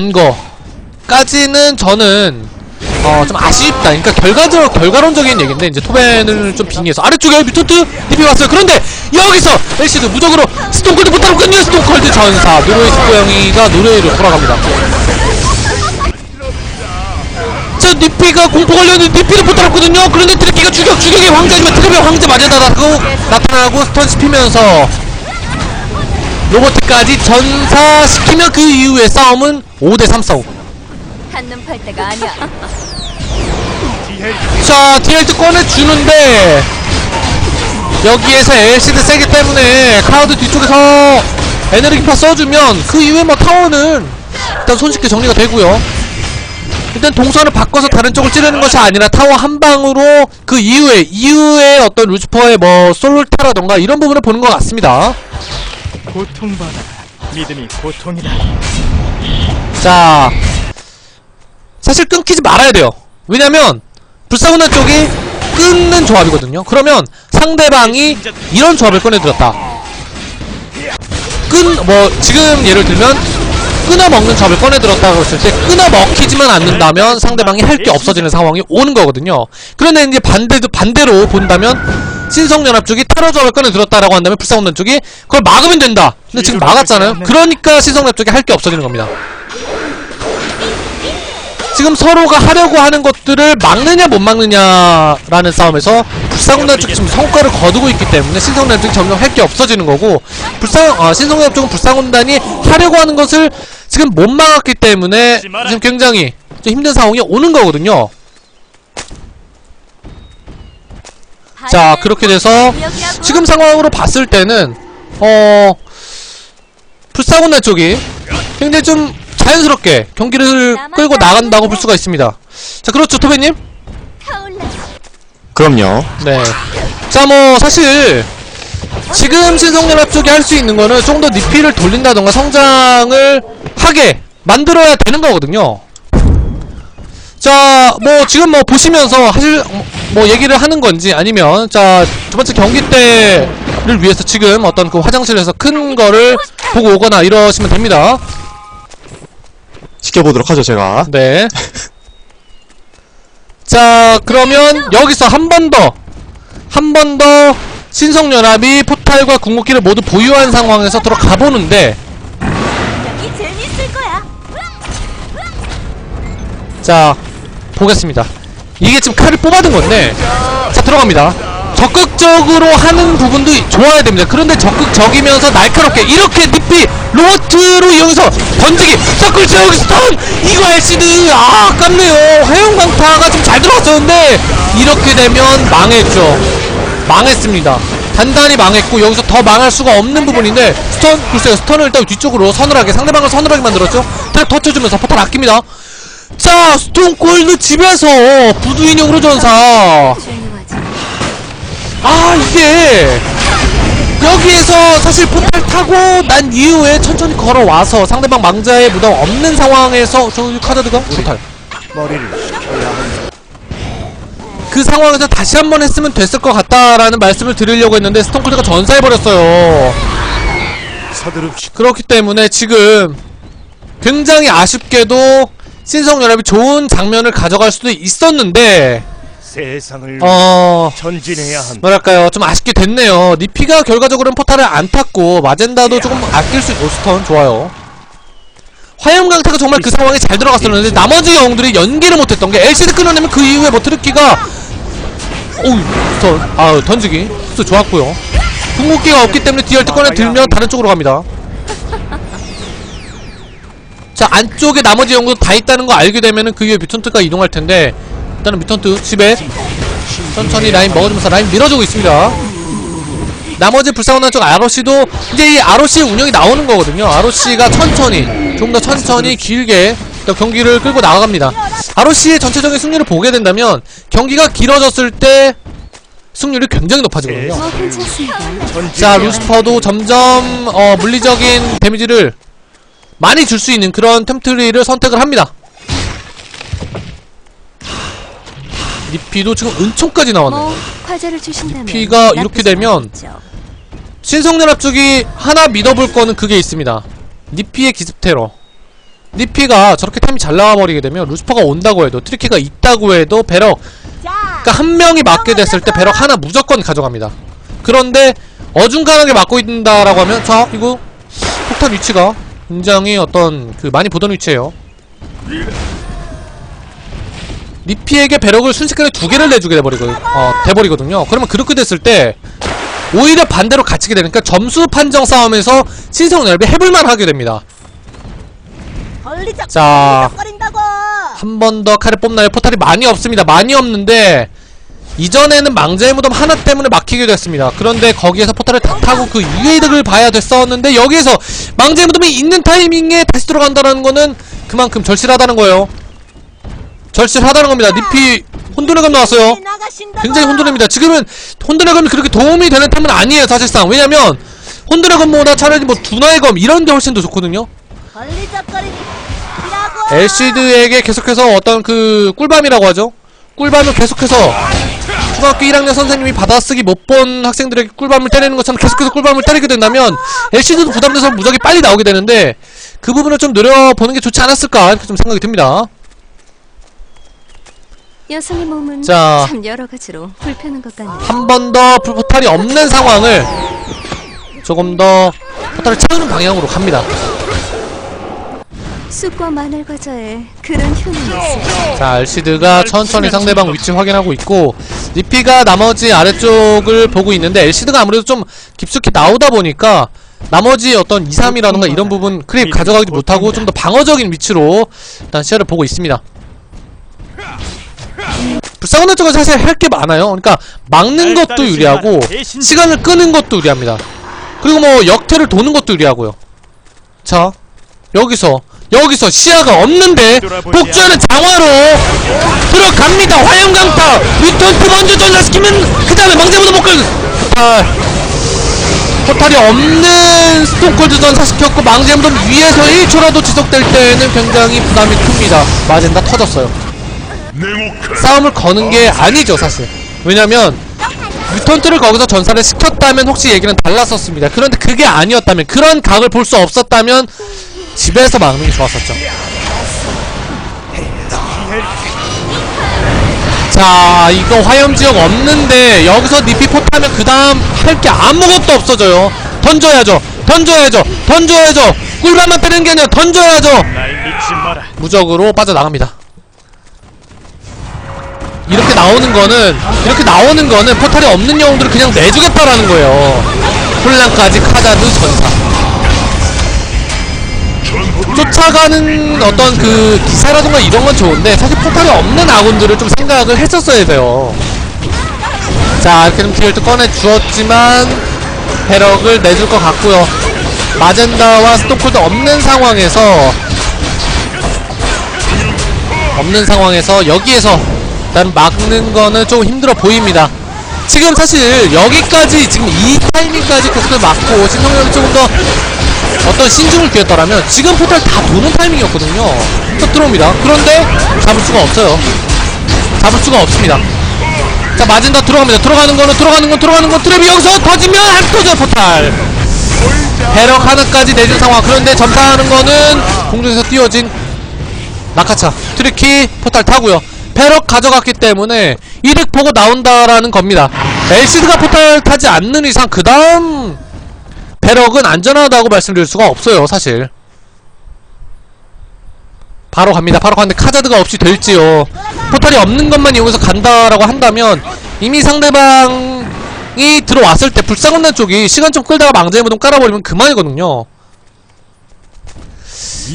간 거까지는 저는 좀 아쉽다. 그러니까 결과론적인 얘기인데, 이제 토벤을 좀 빙의해서 아래쪽에 뮤턴트 DP 왔어요. 그런데 여기서 LCD 무적으로 스톤콜드 못하는군요. 스톤콜드 전사 노르웨이 스포영이가 노르웨이로 돌아갑니다. 자, 니피가 공포 걸렸는데 니피를 못하았거든요. 그런데 트리키가 주격의 황제지만 트랩의 황제 맞아다가 나타나고 스턴 씹히면서 로버트까지 전사시키면 그 이후의 싸움은 5대3 싸움. 한눈 팔 때가 아니야. 자, DLT 꺼내주는데 여기에서 LCD 세기 때문에 카우드 뒤쪽에서 에너지파 써주면 그 이후에 뭐 타워는 일단 손쉽게 정리가 되고요. 일단 동선을 바꿔서 다른 쪽을 찌르는 것이 아니라 타워 한 방으로 그 이후에 어떤 루시퍼의 뭐 솔타라던가 이런 부분을 보는 것 같습니다. 고통받아. 믿음이 고통이다. 자, 사실 끊기지 말아야 돼요. 왜냐면 불사군단 쪽이 끊는 조합이거든요. 그러면 상대방이 이런 조합을 꺼내들었다. 지금 예를 들면 끊어먹는 조합을 꺼내들었다고 했을 때 끊어먹히지만 않는다면 상대방이 할 게 없어지는 상황이 오는 거거든요. 그런데 이제 반대로 본다면 신성연합 쪽이 타로 조합을 꺼내들었다라고 한다면 불사군단 쪽이 그걸 막으면 된다. 근데 지금 막았잖아요. 그러니까 신성연합 쪽이 할 게 없어지는 겁니다. 지금 서로가 하려고 하는 것들을 막느냐 못 막느냐라는 싸움에서 불사군단 쪽이 지금 성과를 거두고 있기 때문에 신성연합 쪽이 점점 할 게 없어지는 거고, 신성연합 쪽은 불사군단이 하려고 하는 것을 지금 못 막았기 때문에 지금 굉장히 좀 힘든 상황이 오는 거거든요. 자, 그렇게 돼서 지금 상황으로 봤을 때는 불사군단 쪽이 굉장히 좀 자연스럽게 경기를 끌고 나간다고 볼 수가 있습니다. 자, 그렇죠, 토베님? 그럼요. 네. 자, 뭐 사실 지금 신성연합 쪽이 할 수 있는 거는 좀 더 니피를 돌린다던가 성장을 하게 만들어야 되는 거거든요. 자, 뭐 지금 뭐 보시면서 사실 뭐 얘기를 하는 건지 아니면 자, 두 번째 경기 때를 위해서 지금 어떤 그 화장실에서 큰 거를 보고 오거나 이러시면 됩니다. 지켜보도록 하죠, 제가. 네. 자, 그러면 여기서 한 번 더 신성연합이 포탈과 궁극기를 모두 보유한 상황에서 들어가 보는데, 자, 보겠습니다. 이게 지금 칼을 뽑아둔 건데, 자, 들어갑니다. 적극적으로 하는 부분도 좋아야 됩니다. 그런데 적극적이면서 날카롭게 이렇게 니피 로버트로 이용해서 던지기, 서클 제어기 스턴, 이거 LCD 아깝네요. 화염강타가 좀 잘 들어갔었는데 이렇게 되면 망했죠. 망했습니다. 단단히 망했고 여기서 더 망할 수가 없는 부분인데, 스턴, 글쎄요, 스턴을 일단 뒤쪽으로 서늘하게, 상대방을 서늘하게 만들었죠. 트랩 터쳐주면서 포탈 아낍니다. 자, 스톤콜드 집에서 부두인형으로 전사. 이게 여기에서 사실 포탈 타고 난 이후에 천천히 걸어와서 상대방 망자의 무덤 없는 상황에서 저 카자드가 포탈 그 상황에서 다시 한번 했으면 됐을 것 같다라는 말씀을 드리려고 했는데 스톤콜드가 전사해버렸어요. 그렇기 때문에 지금 굉장히 아쉽게도 신성연합이 좋은 장면을 가져갈 수도 있었는데, 세상을 전진해야 한다. 뭐랄까요, 좀 아쉽게 됐네요. 니피가 결과적으로는 포탈을 안 탔고 마젠다도 조금 아낄 수 있고. 스턴 좋아요. 화염강타가 정말 그 상황에 잘 들어갔었는데 나머지 영웅들이 연기를 못했던 게, LCD 끊어내면 그 이후에 뭐 트리키가 스턴 던지기 또 좋았고요. 궁극기가 없기 때문에 DRT 꺼내 들면 다른 쪽으로 갑니다. 자, 안쪽에 나머지 영웅도 다 있다는 거 알게 되면은 그 위에 뮤턴트가 이동할 텐데, 일단은 뮤턴트 집에 천천히 라인 먹어주면서 라인 밀어주고 있습니다. 나머지 불사원한 쪽 ROC도 이제 이 ROC 운영이 나오는 거거든요. ROC가 천천히, 좀 더 천천히 길게 경기를 끌고 나아갑니다. ROC의 전체적인 승률을 보게 된다면 경기가 길어졌을 때 승률이 굉장히 높아지거든요. 자, 루시퍼도 점점 물리적인 데미지를 많이 줄 수 있는 그런 템트리를 선택을 합니다. 니피도 지금 은총까지 나왔네요. 니피가 이렇게 되면 신성연합 쪽이 하나 믿어볼 거는 그게 있습니다. 니피의 기습 테러. 니피가 저렇게 템이 잘 나와버리게 되면 루시퍼가 온다고 해도 트리키가 있다고 해도 배럭, 그러니까 한 명이 맞게 됐을 때 배럭 하나 무조건 가져갑니다. 그런데 어중간하게 맞고 있다라고 하면 자 이거 폭탄 위치가 굉장히 어떤 그 많이 보던 위치예요. 니피에게 배럭을 순식간에 2개를 내주게 돼버리거든요. 그러면 그렇게 됐을 때 오히려 반대로 갇히게 되니까 점수 판정 싸움에서 신성열배 해볼만 하게 됩니다. 자, 한 번 더 칼을 뽑나요? 포탈이 많이 없습니다. 많이 없는데 이전에는 망자의 무덤 하나 때문에 막히게 됐습니다. 그런데 거기에서 포탈을 다 타고 그 이득을 봐야 됐었는데 여기에서 망자의 무덤이 있는 타이밍에 다시 들어간다는 거는 그만큼 절실하다는 거예요. 절실하다는 겁니다. 니피 혼돈의 검 나왔어요. 굉장히 혼돈입니다. 지금은 혼돈의 검이 그렇게 도움이 되는 템은 아니에요 사실상. 왜냐면 혼돈의 검보다 차라리 뭐 두나의 검 이런데 훨씬 더 좋거든요. 엘시드에게 계속해서 어떤 그 꿀밤이라고 하죠. 꿀밤을 계속해서 중학교 1학년 선생님이 받아쓰기 못 본 학생들에게 꿀밤을 때리는 것처럼 계속해서 꿀밤을 때리게 된다면 엘시드도 부담돼서 무적이 빨리 나오게 되는데 그 부분을 좀 노려보는 게 좋지 않았을까 이렇게 좀 생각이 듭니다. 여성의 몸은 자, 참 여러 가지로 불편한 것 같네요. 한 번 더 포탈이 없는 상황을 조금 더 포탈을 채우는 방향으로 갑니다. 쑥과 마늘 과자에 그런 효능이 있어요. 자, 엘시드가 천천히 상대방 위치 확인하고 있고 니피가 나머지 아래쪽을 보고 있는데 엘시드가 아무래도 좀 깊숙이 나오다 보니까 나머지 어떤 2, 3이라던가 이런 부분 크립 가져가지 못하고 좀 더 방어적인 위치로 일단 시야를 보고 있습니다. 불사건대 쪽은 사실 할 게 많아요. 그러니까 막는 것도 유리하고 시간을 끄는 것도 유리합니다. 그리고 뭐 역태를 도는 것도 유리하고요. 자, 여기서 시야가 없는데 복주하는 장화로 들어갑니다. 화염강타 위턴트 먼저 전사시키면 그 다음에 망자보다 못 끌. 포탈이 없는 스톤콜드 전사시켰고 망자보다 위에서 1초라도 지속될 때는 굉장히 부담이 큽니다. 마젠다 터졌어요. 싸움을 거는 게 아니죠 사실. 왜냐면 뮤턴트를 거기서 전사를 시켰다면 혹시 얘기는 달랐었습니다. 그런데 그게 아니었다면, 그런 각을 볼 수 없었다면 집에서 막는 게 좋았었죠. 자, 이거 화염지역 없는데 여기서 니피 포타면 그 다음 할 게 아무것도 없어져요. 던져야죠. 꿀밤만 때리는 게 아니라 던져야죠. 무적으로 빠져나갑니다. 이렇게 나오는 거는 포탈이 없는 영웅들을 그냥 내주겠다라는 거예요. 혼란까지 카자드 전사. 쫓아가는 어떤 그 기사라던가 이런 건 좋은데 사실 포탈이 없는 아군들을 좀 생각을 했었어야 돼요. 자, 이렇게 좀 딜도 꺼내 주었지만 배럭을 내줄 것 같고요. 마젠다와 스톤콜드 없는 상황에서 여기에서 일단 막는 거는 좀 힘들어 보입니다. 지금 사실 여기까지 지금 이 타이밍까지 계속 막고 신성력이 조금 더 어떤 신중을 기했더라면 지금 포탈 다 도는 타이밍이었거든요. 또 들어옵니다. 그런데 잡을 수가 없어요. 잡을 수가 없습니다. 자, 마진다 들어갑니다. 들어가는 건 트랩이 여기서 터지면 안 터져요. 포탈 배럭 하나까지 내준 상황. 그런데 전파하는 거는 공중에서 띄워진 나카차 트리키 포탈 타고요. 배럭 가져갔기 때문에 이득 보고 나온다라는 겁니다. 엘시드가 포탈 타지 않는 이상 그 다음 배럭은 안전하다고 말씀드릴 수가 없어요 사실. 바로 갑니다. 바로 가는데 카자드가 없이 될지요. 포탈이 없는 것만 이용해서 간다라고 한다면 이미 상대방이 들어왔을 때 불사건단 쪽이 시간 좀 끌다가 망자의 무덤 깔아버리면 그만이거든요.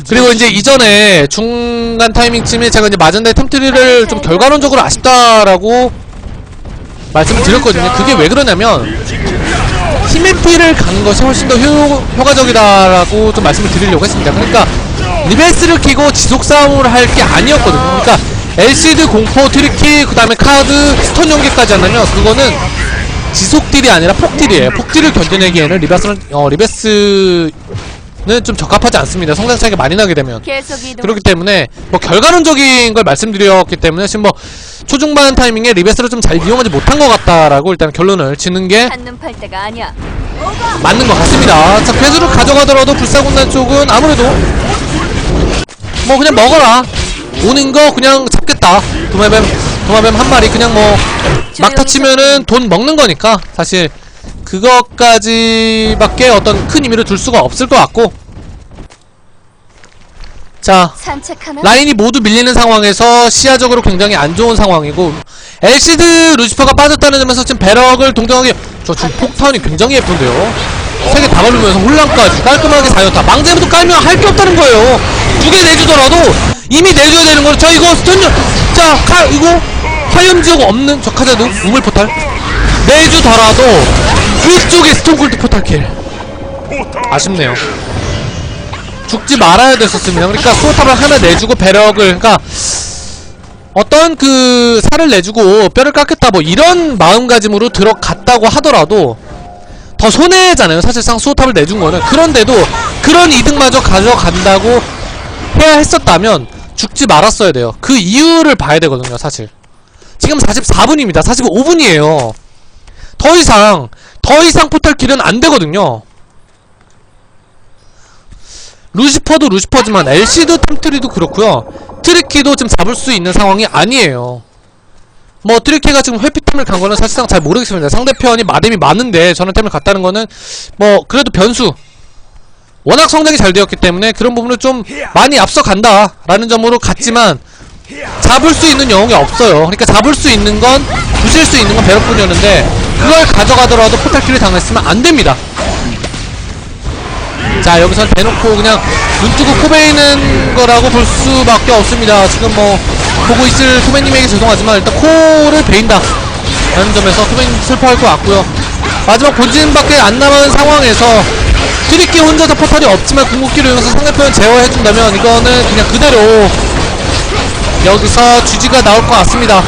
그리고 이제 이전에 중간 타이밍쯤에 제가 이제 마젠다의 템트리를 좀 결과론적으로 아쉽다라고 말씀을 드렸거든요. 그게 왜 그러냐면 힘의 피를 가는 것이 훨씬 더 효과적이다라고 좀 말씀을 드리려고 했습니다. 그러니까 리베스를 키고 지속 싸움을 할 게 아니었거든요. 그러니까 엘시드, 공포, 트리키, 그 다음에 카드, 스턴 연계까지 한다면 그거는 지속 딜이 아니라 폭 딜이에요. 폭 딜을 견뎌내기에는 리베스는 좀 적합하지 않습니다. 성장 차이가 많이 나게 되면. 그렇기 때문에 뭐 결과론적인 걸 말씀드렸기 때문에 지금 뭐 초중반 타이밍에 리베스를 좀 잘 이용하지 못한 것 같다라고 일단 결론을 짓는 게 맞는 것 같습니다. 자, 괴수를 가져가더라도 불사군단 쪽은 아무래도 뭐 그냥 먹어라. 오는 거 그냥 잡겠다. 도마뱀 한 마리 그냥 뭐 막타 치면은 돈 먹는 거니까 사실 그것까지밖에 어떤 큰 의미를 둘 수가 없을 것 같고. 자, 산책하나? 라인이 모두 밀리는 상황에서 시야적으로 굉장히 안 좋은 상황이고, 엘시드 루시퍼가 빠졌다는 점에서 지금 배럭을 동정하게. 저 지금 폭탄이 굉장히 예쁜데요. 3개 다 바르면서 혼란까지 깔끔하게 4연타. 망제부터 깔면 할 게 없다는 거예요. 2개 내주더라도 이미 내줘야 되는 거예요. 자, 이거 스턴. 자, 이거 화염지역 없는 저 카자드 우물포탈 내주더라도 위쪽에 스톤콜드 포탈킬. 아쉽네요. 죽지 말아야 됐었습니다. 그러니까 수호탑을 하나 내주고 배럭을, 그러니까 어떤 그 살을 내주고 뼈를 깎겠다 뭐 이런 마음가짐으로 들어갔다고 하더라도 더 손해잖아요. 사실상 수호탑을 내준 거는. 그런데도 그런 이득마저 가져간다고 해야 했었다면 죽지 말았어야 돼요. 그 이유를 봐야 되거든요. 사실 지금 44분입니다 45분이에요 더 이상 포탈킬은 안 되거든요. 루시퍼도 루시퍼지만 LC도 템트리도 그렇고요. 트리키도 지금 잡을 수 있는 상황이 아니에요. 뭐 트리키가 지금 회피템을 간 거는 사실상 잘 모르겠습니다. 상대편이 마뎀이 많은데 저는 템을 갔다는 거는 뭐 그래도 변수. 워낙 성장이 잘 되었기 때문에 그런 부분을 좀 많이 앞서간다 라는 점으로 갔지만 잡을 수 있는 영웅이 없어요. 그러니까 잡을 수 있는 건, 부실 수 있는 건 배럭뿐이었는데 그걸 가져가더라도 포탈킬을 당했으면 안 됩니다. 자, 여기서 대놓고 그냥 눈뜨고 코베이는 거라고 볼 수밖에 없습니다. 지금 뭐 보고 있을 코베님에게 죄송하지만 일단 코를 베인다 라는 점에서 코베님 슬퍼할 것 같고요. 마지막 본진밖에 안 남은 상황에서 트리키 혼자서 포탈이 없지만 궁극기를 이용해서 상대편 제어해준다면 이거는 그냥 그대로 여기서 GG가 나올 것 같습니다.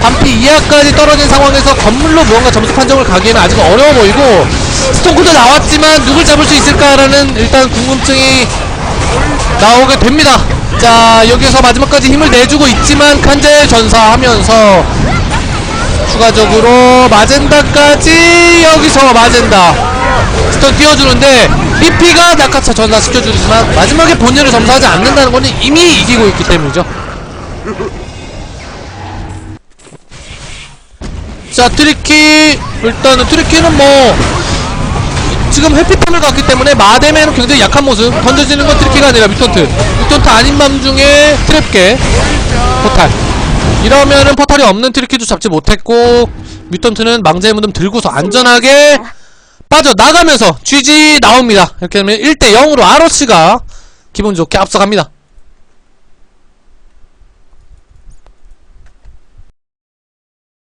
반피 이하까지 떨어진 상황에서 건물로 무언가 점수 판정을 가기에는 아직 어려워 보이고, 스톤코드 나왔지만 누굴 잡을 수 있을까라는 일단 궁금증이 나오게 됩니다. 자, 여기서 마지막까지 힘을 내주고 있지만 칸젤 전사하면서 추가적으로 마젠다까지, 여기서 마젠다 스톤 띄워주는데 BP가 낙하차 전사시켜주지만 마지막에 본인을 점사하지 않는다는 거는 이미 이기고 있기 때문이죠. 자, 트리키, 일단은 트리키는 뭐 지금 회피템을 갔기 때문에 마뎀에는 굉장히 약한 모습. 던져지는 건 트리키가 아니라 뮤턴트 아닌 밤 중에 트랩계 포탈. 이러면은 포탈이 없는 트리키도 잡지 못했고, 뮤턴트는 망자의 무덤 들고서 안전하게 빠져나가면서 GG 나옵니다. 이렇게 되면 1대0으로 아로씨가 기분 좋게 앞서갑니다.